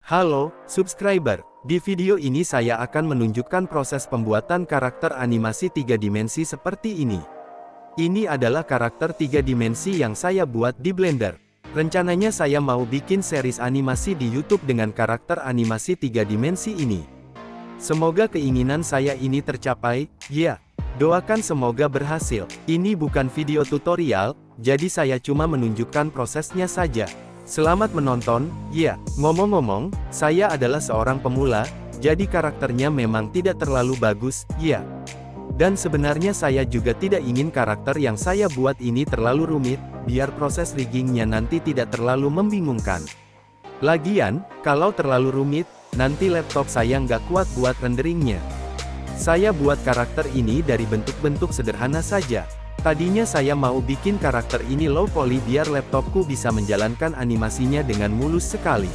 Halo, subscriber. Di video ini saya akan menunjukkan proses pembuatan karakter animasi 3 dimensi seperti ini. Ini adalah karakter 3 dimensi yang saya buat di Blender. Rencananya saya mau bikin series animasi di YouTube dengan karakter animasi 3 dimensi ini. Semoga keinginan saya ini tercapai, ya. Doakan semoga berhasil. Ini bukan video tutorial, jadi saya cuma menunjukkan prosesnya saja. Selamat menonton, ya. Ngomong-ngomong, saya adalah seorang pemula, jadi karakternya memang tidak terlalu bagus, ya. Dan sebenarnya saya juga tidak ingin karakter yang saya buat ini terlalu rumit, biar proses riggingnya nanti tidak terlalu membingungkan. Lagian, kalau terlalu rumit, nanti laptop saya nggak kuat buat renderingnya. Saya buat karakter ini dari bentuk-bentuk sederhana saja. Tadinya saya mau bikin karakter ini low poly biar laptopku bisa menjalankan animasinya dengan mulus sekali.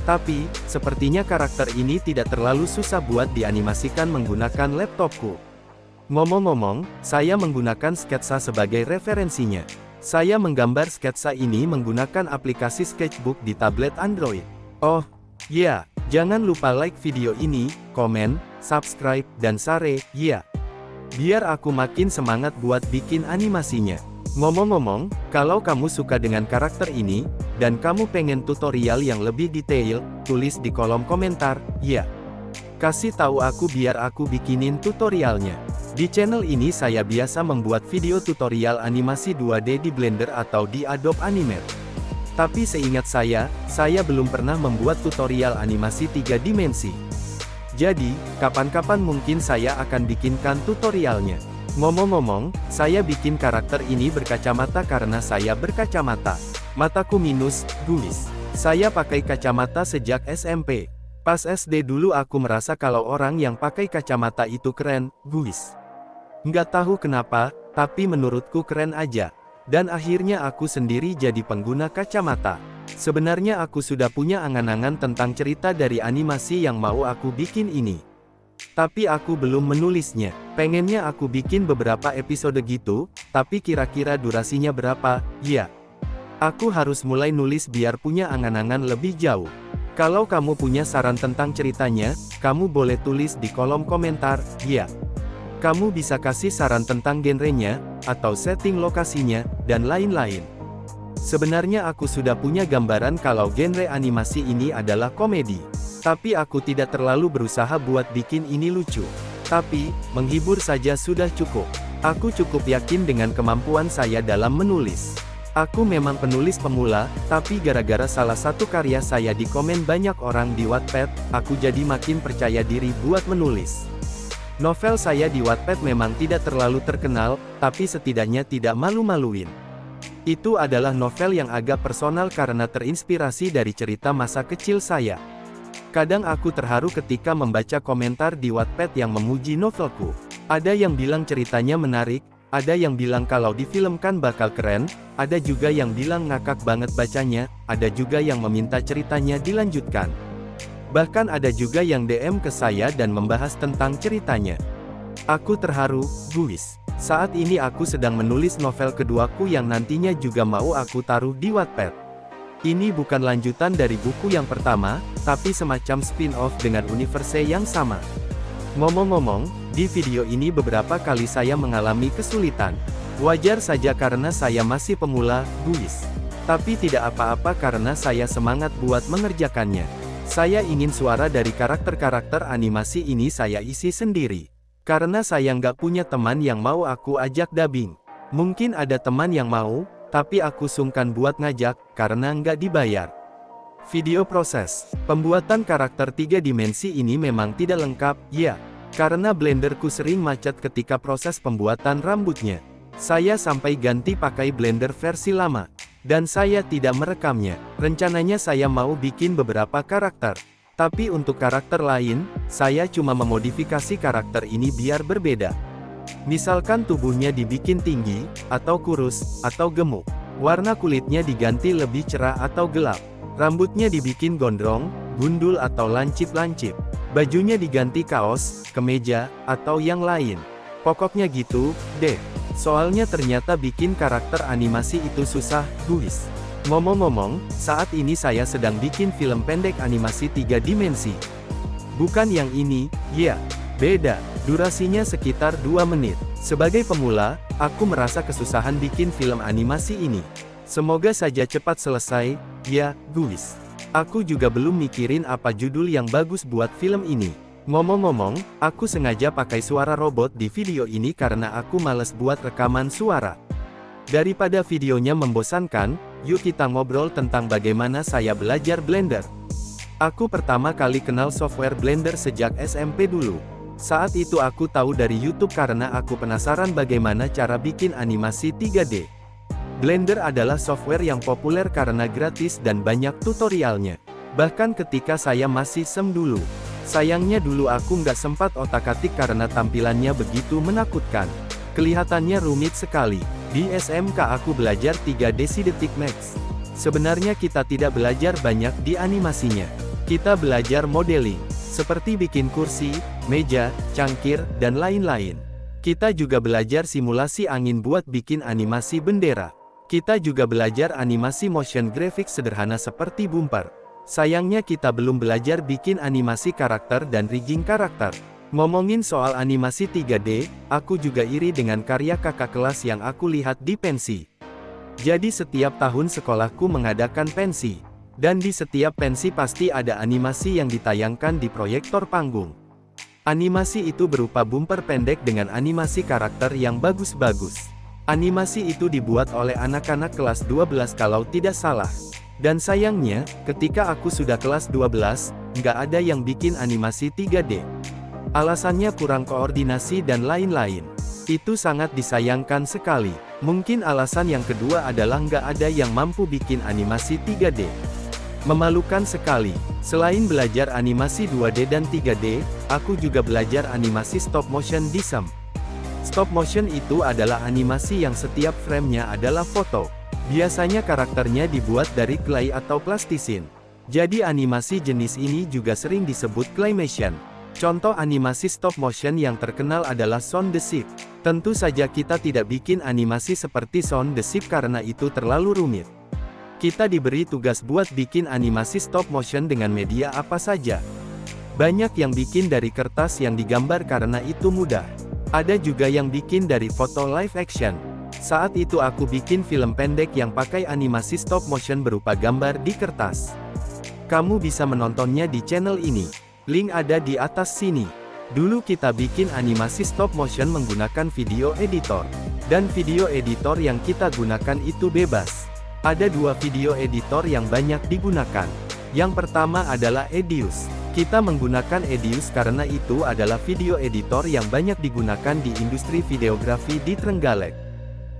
Tapi, sepertinya karakter ini tidak terlalu susah buat dianimasikan menggunakan laptopku. Ngomong-ngomong, saya menggunakan sketsa sebagai referensinya. Saya menggambar sketsa ini menggunakan aplikasi Sketchbook di tablet Android. Oh, ya, jangan lupa like video ini, komen, subscribe, dan share, ya. Biar aku makin semangat buat bikin animasinya. Ngomong-ngomong, kalau kamu suka dengan karakter ini, dan kamu pengen tutorial yang lebih detail, tulis di kolom komentar, ya. Kasih tahu aku biar aku bikinin tutorialnya. Di channel ini saya biasa membuat video tutorial animasi 2D di Blender atau di Adobe Animate. Tapi seingat saya belum pernah membuat tutorial animasi 3 dimensi. Jadi, kapan-kapan mungkin saya akan bikinkan tutorialnya. Ngomong-ngomong, saya bikin karakter ini berkacamata karena saya berkacamata. Mataku minus, guys. Saya pakai kacamata sejak SMP. Pas SD dulu aku merasa kalau orang yang pakai kacamata itu keren, guys. Nggak tahu kenapa, tapi menurutku keren aja. Dan akhirnya aku sendiri jadi pengguna kacamata. Sebenarnya aku sudah punya angan-angan tentang cerita dari animasi yang mau aku bikin ini. Tapi aku belum menulisnya. Pengennya aku bikin beberapa episode gitu, tapi kira-kira durasinya berapa, ya. Aku harus mulai nulis biar punya angan-angan lebih jauh. Kalau kamu punya saran tentang ceritanya, kamu boleh tulis di kolom komentar, ya. Kamu bisa kasih saran tentang genrenya, atau setting lokasinya, dan lain-lain. Sebenarnya aku sudah punya gambaran kalau genre animasi ini adalah komedi. Tapi aku tidak terlalu berusaha buat bikin ini lucu. Tapi, menghibur saja sudah cukup. Aku cukup yakin dengan kemampuan saya dalam menulis. Aku memang penulis pemula, tapi gara-gara salah satu karya saya di komen banyak orang di Wattpad, aku jadi makin percaya diri buat menulis. Novel saya di Wattpad memang tidak terlalu terkenal, tapi setidaknya tidak malu-maluin. Itu adalah novel yang agak personal karena terinspirasi dari cerita masa kecil saya. Kadang aku terharu ketika membaca komentar di Wattpad yang memuji novelku. Ada yang bilang ceritanya menarik, ada yang bilang kalau difilmkan bakal keren, ada juga yang bilang ngakak banget bacanya, ada juga yang meminta ceritanya dilanjutkan. Bahkan ada juga yang DM ke saya dan membahas tentang ceritanya. Aku terharu, guys. Saat ini aku sedang menulis novel keduaku yang nantinya juga mau aku taruh di Wattpad. Ini bukan lanjutan dari buku yang pertama, tapi semacam spin-off dengan universe yang sama. Ngomong-ngomong, di video ini beberapa kali saya mengalami kesulitan. Wajar saja karena saya masih pemula, guys. Tapi tidak apa-apa karena saya semangat buat mengerjakannya. Saya ingin suara dari karakter-karakter animasi ini saya isi sendiri. Karena saya nggak punya teman yang mau aku ajak dubbing. Mungkin ada teman yang mau, tapi aku sungkan buat ngajak, karena nggak dibayar. Video proses pembuatan karakter 3 dimensi ini memang tidak lengkap, ya. Karena Blenderku sering macet ketika proses pembuatan rambutnya. Saya sampai ganti pakai Blender versi lama. Dan saya tidak merekamnya. Rencananya saya mau bikin beberapa karakter. Tapi untuk karakter lain, saya cuma memodifikasi karakter ini biar berbeda. Misalkan tubuhnya dibikin tinggi, atau kurus, atau gemuk. Warna kulitnya diganti lebih cerah atau gelap. Rambutnya dibikin gondrong, gundul atau lancip-lancip. Bajunya diganti kaos, kemeja, atau yang lain. Pokoknya gitu, deh. Soalnya ternyata bikin karakter animasi itu susah, guys. Ngomong-ngomong, saat ini saya sedang bikin film pendek animasi 3 dimensi. Bukan yang ini, ya. Beda, durasinya sekitar 2 menit. Sebagai pemula, aku merasa kesusahan bikin film animasi ini. Semoga saja cepat selesai, ya, guys. Aku juga belum mikirin apa judul yang bagus buat film ini. Ngomong-ngomong, aku sengaja pakai suara robot di video ini karena aku males buat rekaman suara. Daripada videonya membosankan, yuk kita ngobrol tentang bagaimana saya belajar Blender. Aku pertama kali kenal software Blender sejak SMP dulu. Saat itu aku tahu dari YouTube karena aku penasaran bagaimana cara bikin animasi 3D. Blender adalah software yang populer karena gratis dan banyak tutorialnya. Bahkan ketika saya masih SEM dulu. Sayangnya dulu aku nggak sempat otak-atik karena tampilannya begitu menakutkan. Kelihatannya rumit sekali. Di SMK aku belajar 3D Cinematic Max. Sebenarnya kita tidak belajar banyak di animasinya. Kita belajar modeling, seperti bikin kursi, meja, cangkir, dan lain-lain. Kita juga belajar simulasi angin buat bikin animasi bendera. Kita juga belajar animasi motion graphics sederhana seperti bumper. Sayangnya kita belum belajar bikin animasi karakter dan rigging karakter. Ngomongin soal animasi 3D, aku juga iri dengan karya kakak kelas yang aku lihat di pensi. Jadi setiap tahun sekolahku mengadakan pensi. Dan di setiap pensi pasti ada animasi yang ditayangkan di proyektor panggung. Animasi itu berupa bumper pendek dengan animasi karakter yang bagus-bagus. Animasi itu dibuat oleh anak-anak kelas 12 kalau tidak salah. Dan sayangnya, ketika aku sudah kelas 12, nggak ada yang bikin animasi 3D. Alasannya kurang koordinasi dan lain-lain. Itu sangat disayangkan sekali. Mungkin alasan yang kedua adalah nggak ada yang mampu bikin animasi 3D. Memalukan sekali. Selain belajar animasi 2D dan 3D, aku juga belajar animasi stop motion di SEM. Stop motion itu adalah animasi yang setiap framenya adalah foto. Biasanya karakternya dibuat dari clay atau plastisin. Jadi animasi jenis ini juga sering disebut claymation. Contoh animasi stop motion yang terkenal adalah Shaun the Sheep. Tentu saja kita tidak bikin animasi seperti Shaun the Sheep karena itu terlalu rumit. Kita diberi tugas buat bikin animasi stop motion dengan media apa saja. Banyak yang bikin dari kertas yang digambar karena itu mudah. Ada juga yang bikin dari foto live action. Saat itu aku bikin film pendek yang pakai animasi stop motion berupa gambar di kertas. Kamu bisa menontonnya di channel ini. Link ada di atas sini. Dulu kita bikin animasi stop motion menggunakan video editor. Dan video editor yang kita gunakan itu bebas. Ada dua video editor yang banyak digunakan. Yang pertama adalah Edius. Kita menggunakan Edius karena itu adalah video editor yang banyak digunakan di industri videografi di Trenggalek.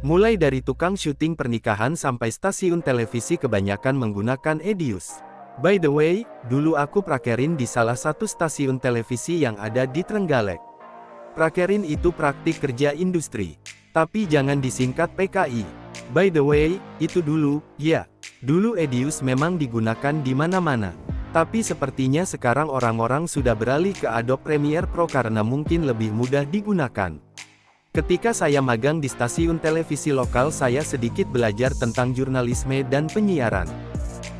Mulai dari tukang syuting pernikahan sampai stasiun televisi kebanyakan menggunakan Edius. By the way, dulu aku prakerin di salah satu stasiun televisi yang ada di Trenggalek. Prakerin itu praktik kerja industri. Tapi jangan disingkat PKI. By the way, itu dulu, ya. Dulu Edius memang digunakan di mana-mana. Tapi sepertinya sekarang orang-orang sudah beralih ke Adobe Premiere Pro karena mungkin lebih mudah digunakan. Ketika saya magang di stasiun televisi lokal, saya sedikit belajar tentang jurnalisme dan penyiaran.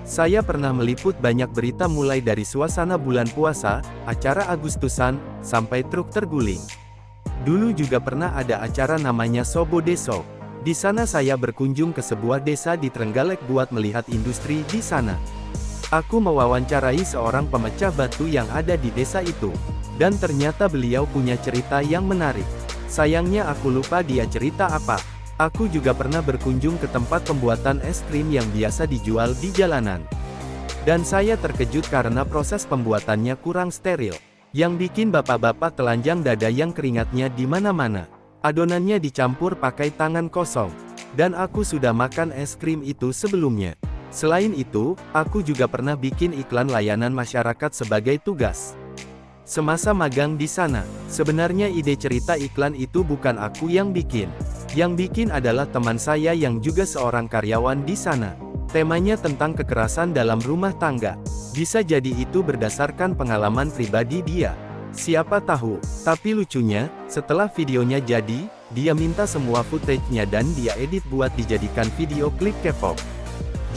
Saya pernah meliput banyak berita mulai dari suasana bulan puasa, acara Agustusan, sampai truk terguling. Dulu juga pernah ada acara namanya Sobo Deso. Di sana saya berkunjung ke sebuah desa di Trenggalek buat melihat industri di sana. Aku mewawancarai seorang pemecah batu yang ada di desa itu. Dan ternyata beliau punya cerita yang menarik. Sayangnya aku lupa dia cerita apa. Aku juga pernah berkunjung ke tempat pembuatan es krim yang biasa dijual di jalanan. Dan saya terkejut karena proses pembuatannya kurang steril. Yang bikin bapak-bapak telanjang dada yang keringatnya di mana-mana. Adonannya dicampur pakai tangan kosong. Dan aku sudah makan es krim itu sebelumnya. Selain itu, aku juga pernah bikin iklan layanan masyarakat sebagai tugas. Semasa magang di sana, sebenarnya ide cerita iklan itu bukan aku yang bikin. Yang bikin adalah teman saya yang juga seorang karyawan di sana. Temanya tentang kekerasan dalam rumah tangga. Bisa jadi itu berdasarkan pengalaman pribadi dia. Siapa tahu, tapi lucunya, setelah videonya jadi, dia minta semua footage-nya dan dia edit buat dijadikan video klip K-pop.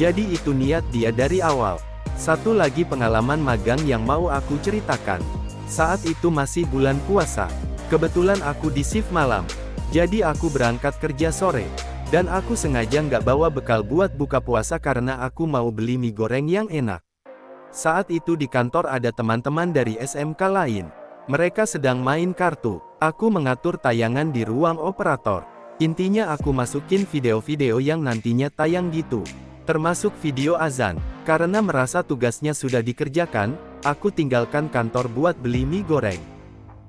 Jadi itu niat dia dari awal. Satu lagi pengalaman magang yang mau aku ceritakan. Saat itu masih bulan puasa. Kebetulan aku di shift malam. Jadi aku berangkat kerja sore. Dan aku sengaja nggak bawa bekal buat buka puasa karena aku mau beli mie goreng yang enak. Saat itu di kantor ada teman-teman dari SMK lain. Mereka sedang main kartu. Aku mengatur tayangan di ruang operator. Intinya aku masukin video-video yang nantinya tayang gitu. Termasuk video azan. Karena merasa tugasnya sudah dikerjakan, aku tinggalkan kantor buat beli mie goreng.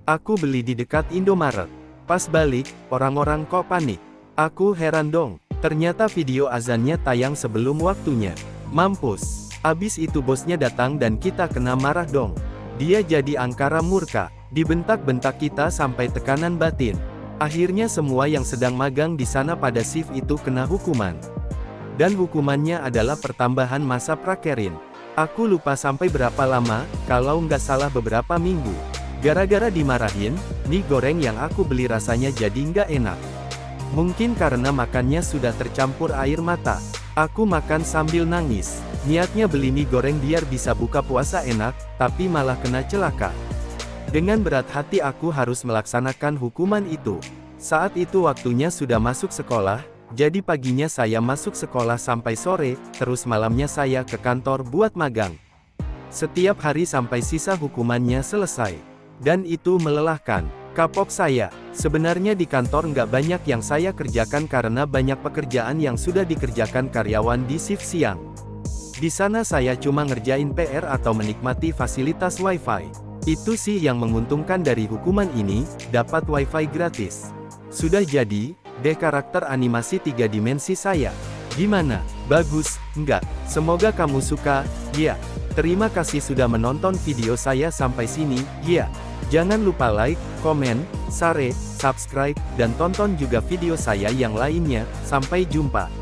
Aku beli di dekat Indomaret. Pas balik, orang-orang kok panik. Aku heran dong, ternyata video azannya tayang sebelum waktunya. Mampus. Abis itu bosnya datang dan kita kena marah dong. Dia jadi angkara murka, dibentak-bentak kita sampai tekanan batin. Akhirnya semua yang sedang magang di sana pada shift itu kena hukuman. Dan hukumannya adalah pertambahan masa prakerin. Aku lupa sampai berapa lama, kalau nggak salah beberapa minggu. Gara-gara dimarahin, mie goreng yang aku beli rasanya jadi nggak enak. Mungkin karena makannya sudah tercampur air mata. Aku makan sambil nangis. Niatnya beli mie goreng biar bisa buka puasa enak, tapi malah kena celaka. Dengan berat hati aku harus melaksanakan hukuman itu. Saat itu waktunya sudah masuk sekolah, jadi paginya saya masuk sekolah sampai sore, terus malamnya saya ke kantor buat magang. Setiap hari sampai sisa hukumannya selesai. Dan itu melelahkan. Kapok saya. Sebenarnya di kantor nggak banyak yang saya kerjakan karena banyak pekerjaan yang sudah dikerjakan karyawan di shift siang. Di sana saya cuma ngerjain PR atau menikmati fasilitas wifi. Itu sih yang menguntungkan dari hukuman ini, dapat wifi gratis. Sudah jadi, deh karakter animasi 3 dimensi saya. Gimana? Bagus? Enggak? Semoga kamu suka, ya. Terima kasih sudah menonton video saya sampai sini, ya. Jangan lupa like, komen, share, subscribe, dan tonton juga video saya yang lainnya. Sampai jumpa.